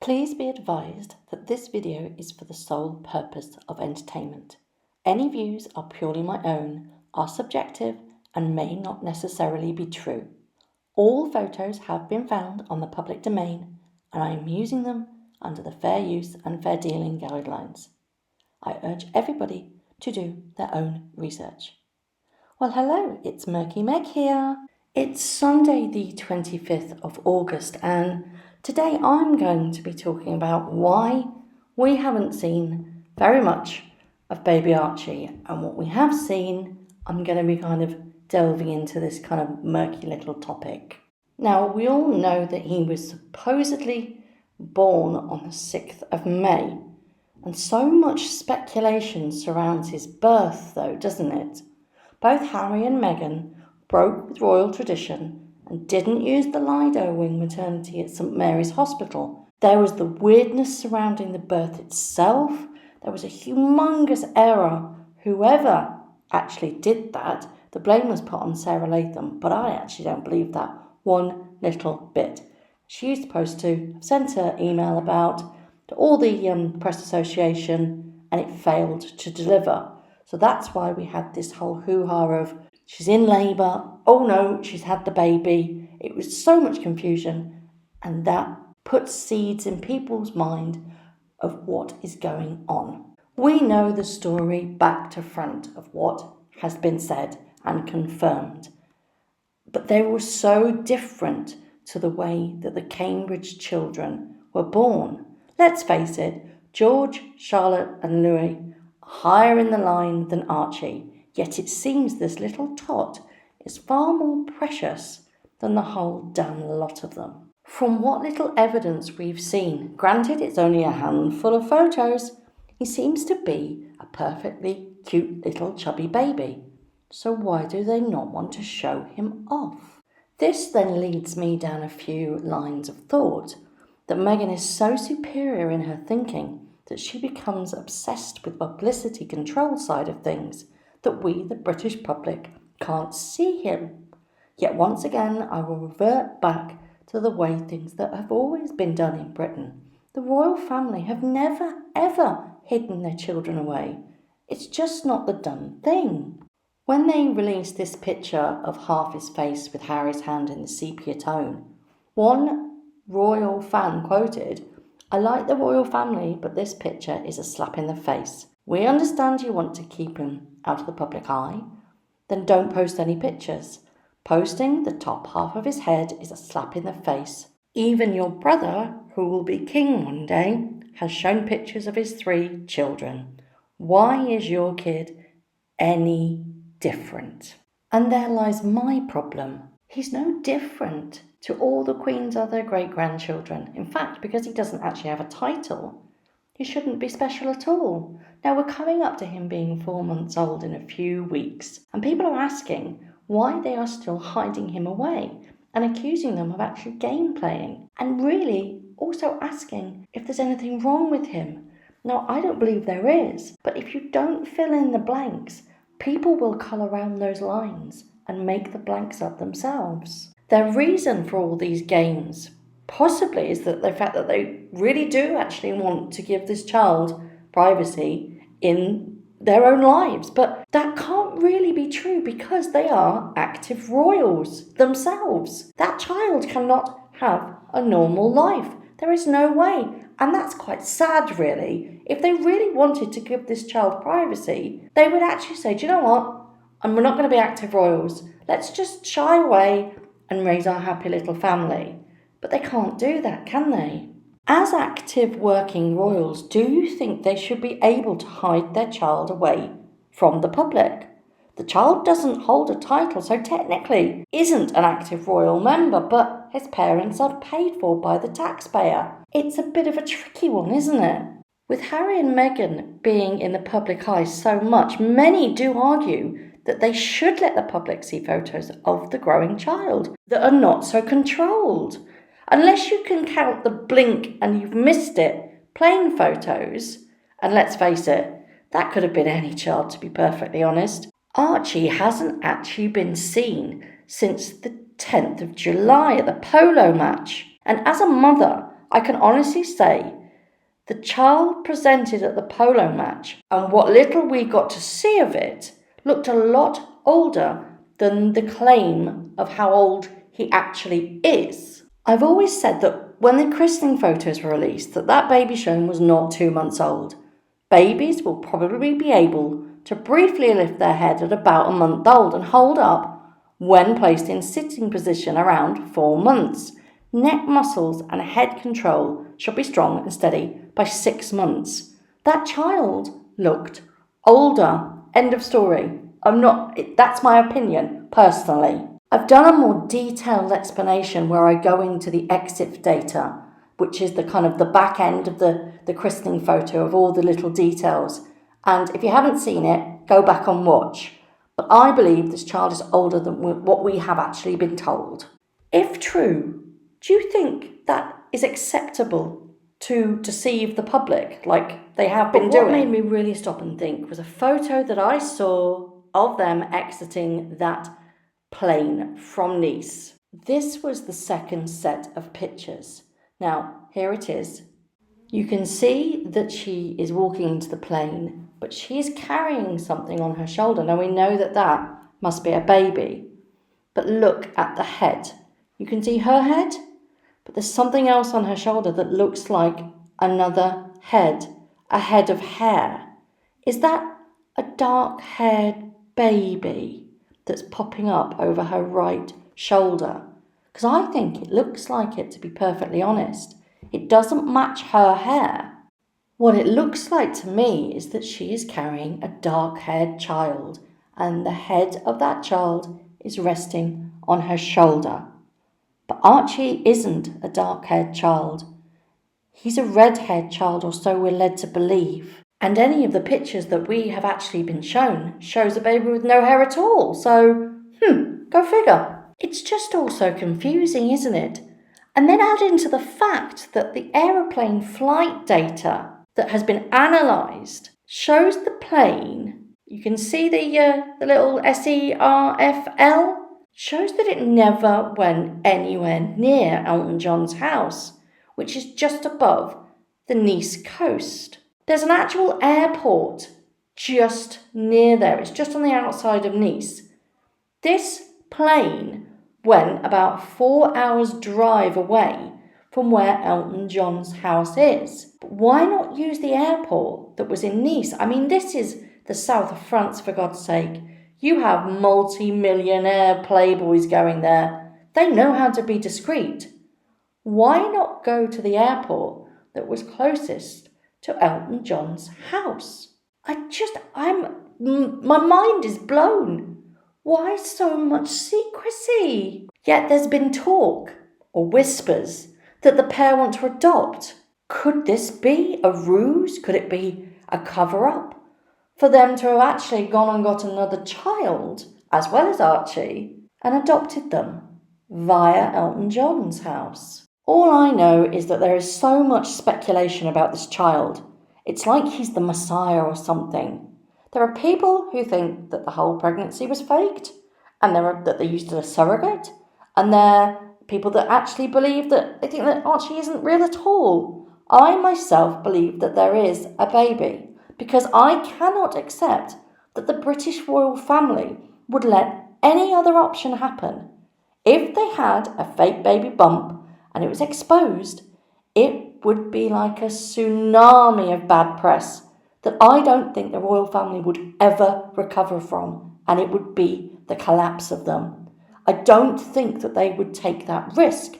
Please be advised that this video is for the sole purpose of entertainment. Any views are purely my own, are subjective, and may not necessarily be true. All photos have been found on the public domain, and I am using them under the fair use and fair dealing guidelines. I urge everybody to do their own research. Well, hello, it's Murky Meg here. It's Sunday the 25th of August, and today I'm going to be talking about why we haven't seen very much of baby Archie, and what we have seen, I'm going to be kind of delving into this kind of murky little topic. Now, we all know that he was supposedly born on the 6th of May, and so much speculation surrounds his birth though, doesn't it? Both Harry and Meghan broke with royal tradition and didn't use the Lido Wing maternity at St Mary's Hospital. There was the weirdness surrounding the birth itself. There was a humongous error. Whoever actually did that, the blame was put on Sarah Latham, but I actually don't believe that one little bit. She was supposed to have sent an email about to all the press association, and it failed to deliver. So that's why we had this whole hoo-ha of she's in labour, oh no, she's had the baby. It was so much confusion, and that puts seeds in people's mind of what is going on. We know the story back to front of what has been said and confirmed, but they were so different to the way that the Cambridge children were born. Let's face it, George, Charlotte and Louis higher in the line than Archie, yet it seems this little tot is far more precious than the whole damn lot of them. From what little evidence we've seen, granted it's only a handful of photos, he seems to be a perfectly cute little chubby baby. So why do they not want to show him off? This then leads me down a few lines of thought that Meghan is so superior in her thinking that she becomes obsessed with publicity control side of things, that we, the British public, can't see him. Yet once again, I will revert back to the way things that have always been done in Britain. The royal family have never, ever hidden their children away. It's just not the done thing. When they released this picture of half his face with Harry's hand in the sepia tone, one royal fan quoted, "I like the royal family, but this picture is a slap in the face. We understand you want to keep him out of the public eye. Then don't post any pictures. Posting the top half of his head is a slap in the face. Even your brother, who will be king one day, has shown pictures of his 3 children. Why is your kid any different?" And there lies my problem. He's no different to all the Queen's other great-grandchildren. In fact, because he doesn't actually have a title, he shouldn't be special at all. Now, we're coming up to him being 4 months old in a few weeks, and people are asking why they are still hiding him away and accusing them of actually game playing, and really also asking if there's anything wrong with him. Now, I don't believe there is, but if you don't fill in the blanks, people will colour around those lines and make the blanks up themselves. Their reason for all these games possibly is that the fact that they really do actually want to give this child privacy in their own lives. But that can't really be true because they are active royals themselves. That child cannot have a normal life. There is no way. And that's quite sad, really. If they really wanted to give this child privacy, they would actually say, do you know what? And we're not going to be active royals. Let's just shy away and raise our happy little family. But they can't do that, can they? As active working royals, do you think they should be able to hide their child away from the public? The child doesn't hold a title, so technically isn't an active royal member, but his parents are paid for by the taxpayer. It's a bit of a tricky one, isn't it? With Harry and Meghan being in the public eye so much, many do argue that they should let the public see photos of the growing child that are not so controlled. Unless you can count the blink and you've missed it, plain photos, and let's face it, that could have been any child, to be perfectly honest. Archie hasn't actually been seen since the 10th of July at the polo match. And as a mother, I can honestly say the child presented at the polo match, and what little we got to see of it, looked a lot older than the claim of how old he actually is. I've always said that when the christening photos were released, that baby shown was not 2 months old. Babies will probably be able to briefly lift their head at about a month old and hold up when placed in sitting position around 4 months. Neck muscles and head control should be strong and steady by 6 months. That child looked older. End of story. That's my opinion, personally. I've done a more detailed explanation where I go into the EXIF data, which is the kind of the back end of the christening photo of all the little details. And if you haven't seen it, go back and watch. But I believe this child is older than what we have actually been told. If true, do you think that is acceptable to deceive the public like they have been doing? What made me really stop and think was a photo that I saw of them exiting that plane from Nice. This was the second set of pictures. Now, here it is. You can see that she is walking into the plane, but she is carrying something on her shoulder. Now, we know that must be a baby. But look at the head. You can see her head, but there's something else on her shoulder that looks like another head, a head of hair. Is that a dark-haired baby that's popping up over her right shoulder? Because I think it looks like it, to be perfectly honest. It doesn't match her hair. What it looks like to me is that she is carrying a dark-haired child, and the head of that child is resting on her shoulder. But Archie isn't a dark-haired child. He's a red-haired child, or so we're led to believe. And any of the pictures that we have actually been shown shows a baby with no hair at all. So, go figure. It's just all so confusing, isn't it? And then add into the fact that the aeroplane flight data that has been analysed shows the plane, you can see the little SERFL, shows that it never went anywhere near Elton John's house, which is just above the Nice coast. There's an actual airport just near there. It's just on the outside of Nice. This plane went about 4 hours drive away from where Elton John's house is. But why not use the airport that was in Nice? I mean, this is the south of France, for God's sake. You have multi-millionaire playboys going there. They know how to be discreet. Why not go to the airport that was closest to Elton John's house? My mind is blown. Why so much secrecy? Yet there's been talk, or whispers, that the pair want to adopt. Could this be a ruse? Could it be a cover-up for them to have actually gone and got another child, as well as Archie, and adopted them via Elton John's house? All I know is that there is so much speculation about this child. It's like he's the Messiah or something. There are people who think that the whole pregnancy was faked, and that they used a surrogate, and there are people that actually believe that they think that Archie isn't real at all. I myself believe that there is a baby, because I cannot accept that the British royal family would let any other option happen. If they had a fake baby bump and it was exposed, it would be like a tsunami of bad press that I don't think the royal family would ever recover from, and it would be the collapse of them. I don't think that they would take that risk.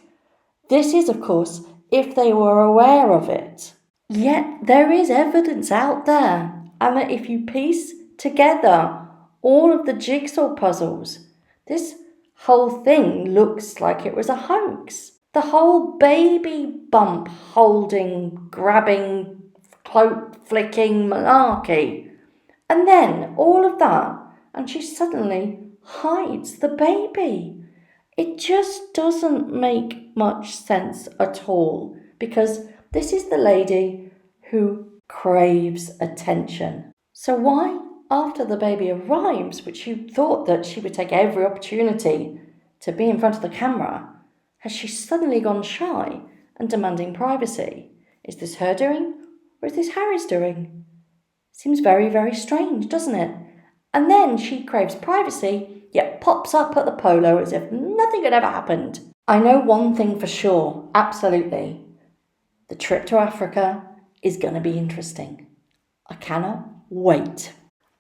This is, of course, if they were aware of it. Yet there is evidence out there, and that if you piece together all of the jigsaw puzzles, this whole thing looks like it was a hoax. The whole baby bump holding, grabbing, cloak flicking malarkey. And then all of that, and she suddenly hides the baby. It just doesn't make much sense at all, because this is the lady who craves attention. So why, after the baby arrives, which you thought that she would take every opportunity to be in front of the camera, has she suddenly gone shy and demanding privacy. Is this her doing, or is this Harry's doing? Seems very, very strange, doesn't it? And then she craves privacy, yet pops up at the polo as if nothing had ever happened. I know one thing for sure, absolutely. The trip to Africa is going to be interesting. I cannot wait.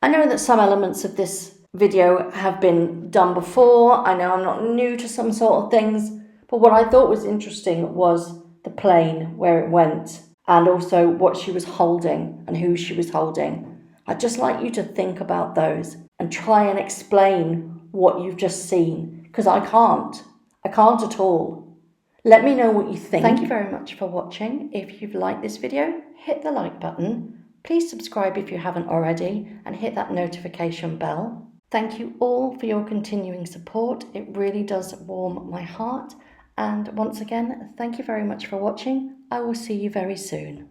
I know that some elements of this video have been done before. I know I'm not new to some sort of things, but what I thought was interesting was the plane, where it went, and also what she was holding and who she was holding. I'd just like you to think about those and try and explain what you've just seen, because I can't at all. Let me know what you think. Thank you very much for watching. If you've liked this video, hit the like button. Please subscribe if you haven't already and hit that notification bell. Thank you all for your continuing support. It really does warm my heart. And once again, thank you very much for watching. I will see you very soon.